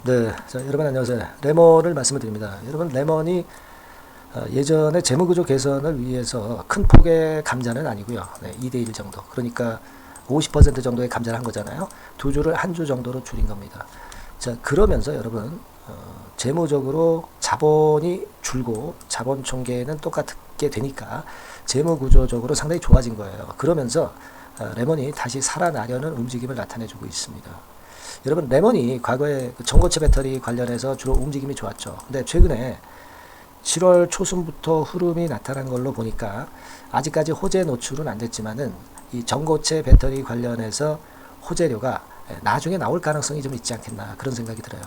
네, 자, 여러분 안녕하세요. 레몬을 말씀을 드립니다. 여러분 레몬이 예전에 재무구조 개선을 위해서 큰 폭의 감자는 아니고요. 네, 2대1 정도. 그러니까 50% 정도의 감자를 한 거잖아요. 두 주를 한 주 정도로 줄인 겁니다. 자, 그러면서 여러분 재무적으로 자본이 줄고 자본 총계는 똑같게 되니까 재무구조적으로 상당히 좋아진 거예요. 그러면서 레몬이 다시 살아나려는 움직임을 나타내주고 있습니다. 여러분 레몬이 과거에 전고체 배터리 관련해서 주로 움직임이 좋았죠. 근데 최근에 7월 초순부터 흐름이 나타난 걸로 보니까 아직까지 호재 노출은 안 됐지만은 이 전고체 배터리 관련해서 호재료가 나중에 나올 가능성이 좀 있지 않겠나 그런 생각이 들어요.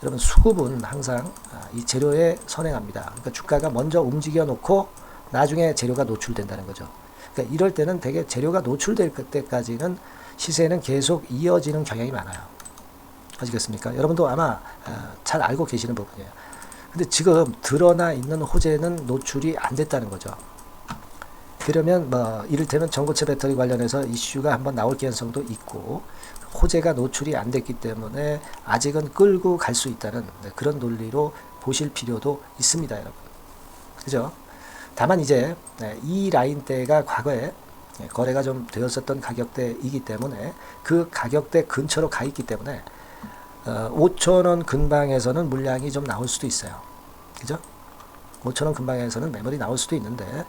여러분 수급은 항상 이 재료에 선행합니다. 그러니까 주가가 먼저 움직여 놓고 나중에 재료가 노출된다는 거죠. 그러니까 이럴 때는 되게 재료가 노출될 때까지는 시세는 계속 이어지는 경향이 많아요. 아시겠습니까? 여러분도 아마 잘 알고 계시는 부분이에요. 근데 지금 드러나 있는 호재는 노출이 안 됐다는 거죠. 그러면 뭐 이를테면 전고체 배터리 관련해서 이슈가 한번 나올 가능성도 있고 호재가 노출이 안 됐기 때문에 아직은 끌고 갈 수 있다는 그런 논리로 보실 필요도 있습니다, 여러분. 그죠? 다만 이제 이 라인대가 과거에 거래가 좀 되었었던 가격대이기 때문에 그 가격대 근처로 가 있기 때문에 5,000원 근방에서는 물량이 좀 나올 수도 있어요. 그죠? 5,000원 근방에서는 매물이 나올 수도 있는데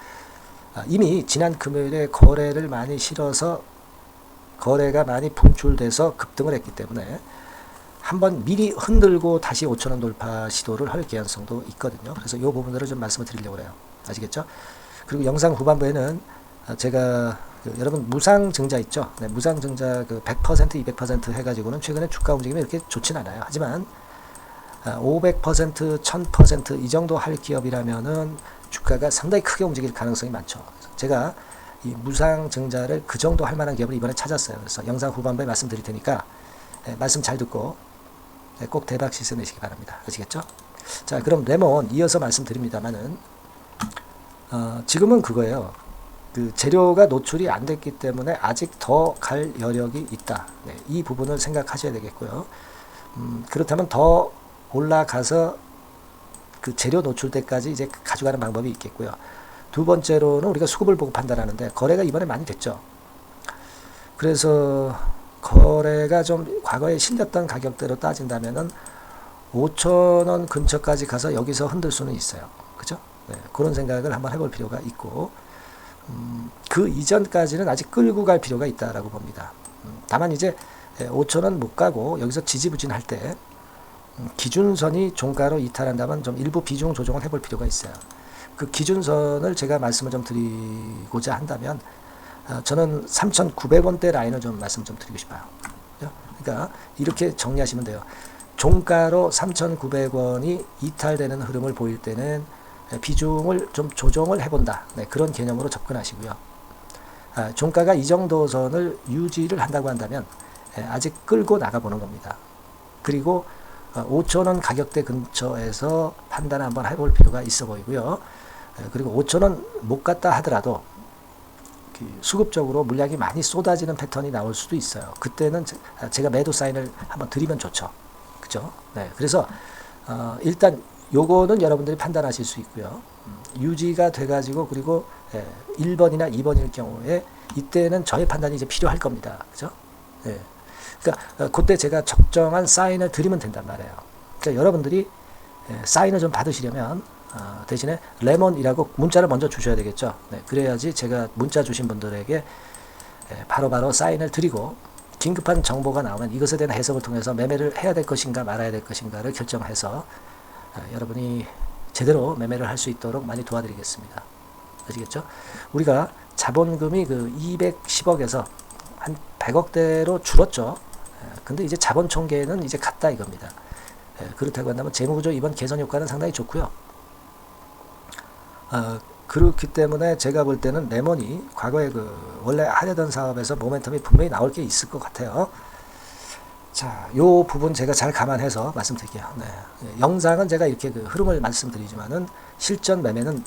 이미 지난 금요일에 거래를 많이 실어서 거래가 많이 분출돼서 급등을 했기 때문에 한번 미리 흔들고 다시 5,000원 돌파 시도를 할 가능성도 있거든요. 그래서 이 부분들을 좀 말씀을 드리려고 해요. 아시겠죠? 그리고 영상 후반부에는 제가 여러분 무상증자 있죠? 네, 무상증자 100%, 200% 해가지고는 최근에 주가 움직임이 이렇게 좋진 않아요. 하지만 500%, 1000% 이 정도 할 기업이라면은 주가가 상당히 크게 움직일 가능성이 많죠. 제가 이 무상증자를 그 정도 할 만한 기업을 이번에 찾았어요. 그래서 영상 후반부에 말씀드릴 테니까 말씀 잘 듣고 꼭 대박 시세 내시기 바랍니다. 아시겠죠? 자, 그럼 레몬 이어서 말씀드립니다만은 지금은 그거예요. 그 재료가 노출이 안 됐기 때문에 아직 더 갈 여력이 있다. 네, 이 부분을 생각하셔야 되겠고요. 그렇다면 더 올라가서 그 재료 노출 때까지 이제 가져가는 방법이 있겠고요. 두 번째로는 우리가 수급을 보고 판단하는데 거래가 이번에 많이 됐죠. 그래서 거래가 좀 과거에 실렸던 가격대로 따진다면은 5,000원 근처까지 가서 여기서 흔들 수는 있어요. 그죠? 네, 그런 생각을 한번 해볼 필요가 있고 그 이전까지는 아직 끌고 갈 필요가 있다라고 봅니다. 다만 이제 5,000원 못 가고 여기서 지지부진할 때 기준선이 종가로 이탈한다면 좀 일부 비중 조정을 해볼 필요가 있어요. 그 기준선을 제가 말씀을 좀 드리고자 한다면 저는 3,900원대 라인을 좀 말씀 좀 드리고 싶어요. 그러니까 이렇게 정리하시면 돼요. 종가로 3,900원이 이탈되는 흐름을 보일 때는 비중을 좀 조정을 해본다. 네, 그런 개념으로 접근하시고요. 종가가 이 정도 선을 유지를 한다고 한다면 아직 끌고 나가보는 겁니다. 그리고 5,000원 가격대 근처에서 판단을 한번 해볼 필요가 있어 보이고요. 그리고 5,000원 못 갔다 하더라도 수급적으로 물량이 많이 쏟아지는 패턴이 나올 수도 있어요. 그때는 제가 매도 사인을 한번 드리면 좋죠. 그죠? 네, 그래서 일단 요거는 여러분들이 판단하실 수 있고요. 유지가 돼가지고 그리고 1번이나 2번일 경우에 이때는 저의 판단이 이제 필요할 겁니다. 그죠? 네. 그러니까 그때 제가 적정한 사인을 드리면 된단 말이에요. 그러니까 여러분들이 사인을 좀 받으시려면 대신에 레몬이라고 문자를 먼저 주셔야 되겠죠. 네. 그래야지 제가 문자 주신 분들에게 바로바로 사인을 드리고 긴급한 정보가 나오면 이것에 대한 해석을 통해서 매매를 해야 될 것인가 말아야 될 것인가를 결정해서 여러분이 제대로 매매를 할 수 있도록 많이 도와드리겠습니다. 아시겠죠? 우리가 자본금이 그 210억에서 한 100억대로 줄었죠. 근데 이제 자본 총계는 이제 갔다 이겁니다. 그렇다고 한다면 재무구조 이번 개선 효과는 상당히 좋고요. 그렇기 때문에 제가 볼 때는 레몬이 과거에 그 원래 하려던 사업에서 모멘텀이 분명히 나올 게 있을 것 같아요. 자, 요 부분 제가 잘 감안해서 말씀드릴게요. 네. 영상은 제가 이렇게 그 흐름을 말씀드리지만은 실전 매매는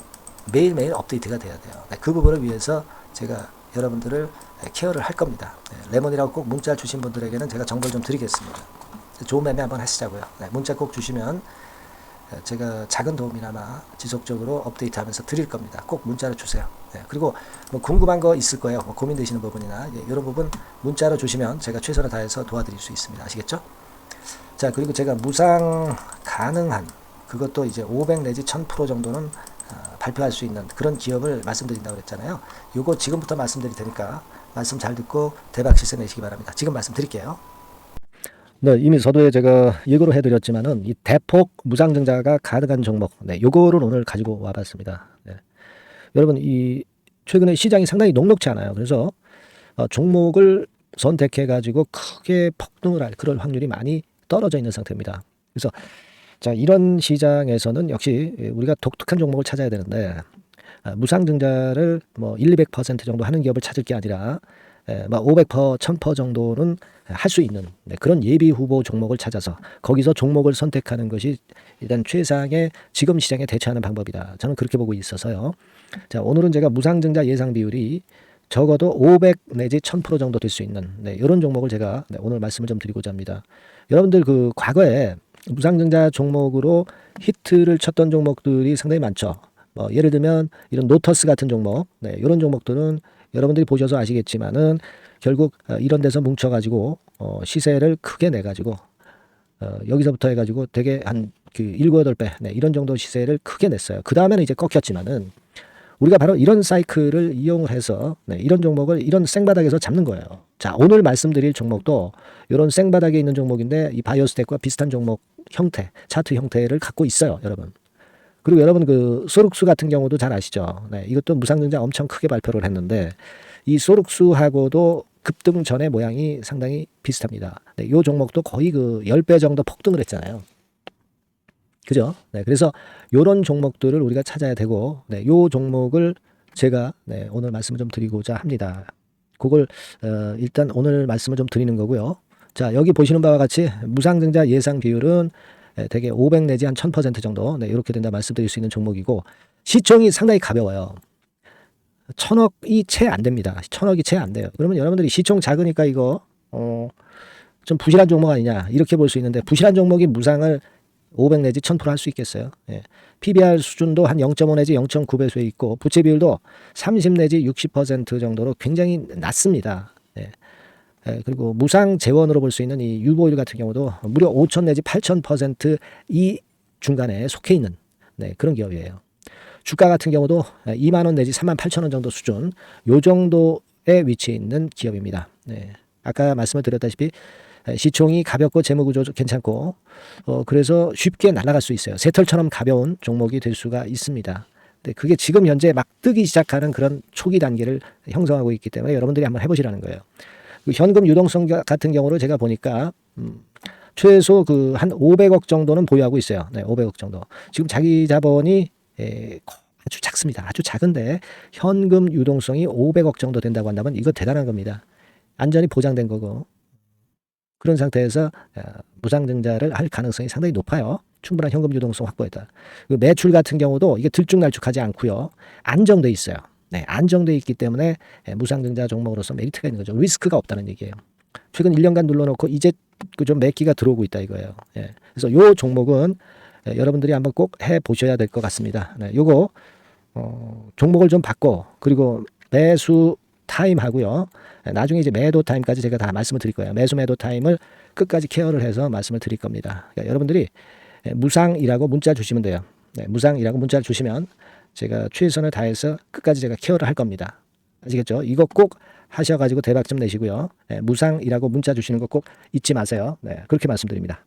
매일매일 업데이트가 돼야 돼요. 네, 그 부분을 위해서 제가 여러분들을 케어를 할 겁니다. 네, 레몬이라고 꼭 문자 주신 분들에게는 제가 정보를 좀 드리겠습니다. 좋은 매매 한번 하시자고요. 네, 문자 꼭 주시면 제가 작은 도움이나마 지속적으로 업데이트하면서 드릴 겁니다. 꼭 문자로 주세요. 네, 그리고 뭐 궁금한 거 있을 거예요. 뭐 고민되시는 부분이나 이런 부분 문자로 주시면 제가 최선을 다해서 도와드릴 수 있습니다. 아시겠죠? 자, 그리고 제가 무상 가능한 그것도 이제 500 내지 1000% 정도는 발표할 수 있는 그런 기업을 말씀드린다고 그랬잖아요. 요거 지금부터 말씀드릴 테니까 말씀 잘 듣고 대박 시세 내시기 바랍니다. 지금 말씀드릴게요. 네, 이미 서두에 제가 예고를 해드렸지만은 이 대폭 무상증자가 가능한 종목, 네, 요거를 오늘 가지고 와봤습니다. 네. 여러분, 이 최근에 시장이 상당히 녹록지 않아요. 그래서 종목을 선택해가지고 크게 폭등을 할 그럴 확률이 많이 떨어져 있는 상태입니다. 그래서 자, 이런 시장에서는 역시 우리가 독특한 종목을 찾아야 되는데 무상증자를 뭐 1, 200% 정도 하는 기업을 찾을 게 아니라 500%, 1000% 정도는 할 수 있는 그런 예비 후보 종목을 찾아서 거기서 종목을 선택하는 것이 일단 최상의 지금 시장에 대처하는 방법이다. 저는 그렇게 보고 있어서요. 자, 오늘은 제가 무상증자 예상 비율이 적어도 500 내지 1000% 정도 될 수 있는 이런 종목을 제가 오늘 말씀을 좀 드리고자 합니다. 여러분들 그 과거에 무상증자 종목으로 히트를 쳤던 종목들이 상당히 많죠. 예를 들면 이런 노터스 같은 종목, 이런 종목들은 여러분들이 보셔서 아시겠지만은 결국 이런 데서 뭉쳐가지고 시세를 크게 내가지고 여기서부터 해가지고 되게 한 그 7, 8배 이런 정도 시세를 크게 냈어요. 그 다음에는 이제 꺾였지만은 우리가 바로 이런 사이클을 이용을 해서 이런 종목을 이런 생바닥에서 잡는 거예요. 자, 오늘 말씀드릴 종목도 이런 생바닥에 있는 종목인데 이 바이오스텍과 비슷한 종목 형태, 차트 형태를 갖고 있어요, 여러분. 그리고 여러분 그 소룩수 같은 경우도 잘 아시죠? 네, 이것도 무상증자 엄청 크게 발표를 했는데 이 소룩수하고도 급등 전의 모양이 상당히 비슷합니다. 네, 이 종목도 거의 그 10배 정도 폭등을 했잖아요. 그죠? 네, 그래서 이런 종목들을 우리가 찾아야 되고, 네, 요 종목을 제가 오늘 말씀을 좀 드리고자 합니다. 그걸 일단 오늘 말씀을 좀 드리는 거고요. 자, 여기 보시는 바와 같이 무상증자 예상 비율은 대개 500 내지 한 1000% 정도 이렇게 된다 말씀드릴 수 있는 종목이고 시총이 상당히 가벼워요. 1000억이 채 안 됩니다. 1000억이 채 안 돼요. 그러면 여러분들이 시총 작으니까 이거 좀 부실한 종목 아니냐 이렇게 볼 수 있는데 부실한 종목이 무상을 500 내지 1000% 할 수 있겠어요. 예. PBR 수준도 한 0.5 내지 0.9배수에 있고 부채 비율도 30 내지 60% 정도로 굉장히 낮습니다. 예. 그리고 무상 재원으로 볼 수 있는 이 유보율 같은 경우도 무려 5000 내지 8000% 이 중간에 속해 있는 그런 기업이에요. 주가 같은 경우도 2만 원 내지 3만 8천 원 정도 수준 요 정도에 위치해 있는 기업입니다. 네. 아까 말씀을 드렸다시피 시총이 가볍고 재무구조 괜찮고 그래서 쉽게 날아갈 수 있어요. 새털처럼 가벼운 종목이 될 수가 있습니다. 근데 그게 지금 현재 막 뜨기 시작하는 그런 초기 단계를 형성하고 있기 때문에 여러분들이 한번 해보시라는 거예요. 그 현금 유동성 같은 경우로 제가 보니까 최소 그 한 500억 정도는 보유하고 있어요. 네, 500억 정도. 지금 자기 자본이 아주 작습니다. 아주 작은데 현금 유동성이 500억 정도 된다고 한다면 이거 대단한 겁니다. 안전이 보장된 거고 그런 상태에서 무상증자를 할 가능성이 상당히 높아요. 충분한 현금 유동성 확보했다. 매출 같은 경우도 이게 들쭉날쭉하지 않고요. 안정돼 있어요. 네, 안정돼 있기 때문에 무상증자 종목으로서 메리트가 있는 거죠. 리스크가 없다는 얘기예요. 최근 1년간 눌러놓고 이제 좀 매기가 들어오고 있다 이거예요. 예. 그래서 요 종목은 여러분들이 한번 꼭 해보셔야 될 것 같습니다. 네, 요거 종목을 좀 바꿔 그리고 매수 타임 하고요. 나중에 이제 매도 타임까지 제가 다 말씀을 드릴 거예요. 매수 매도 타임을 끝까지 케어를 해서 말씀을 드릴 겁니다. 그러니까 여러분들이 무상이라고 문자 주시면 돼요. 네, 무상이라고 문자를 주시면 제가 최선을 다해서 끝까지 제가 케어를 할 겁니다. 아시겠죠? 이거 꼭 하셔가지고 대박 좀 내시고요. 네, 무상이라고 문자 주시는 거 꼭 잊지 마세요. 네, 그렇게 말씀드립니다.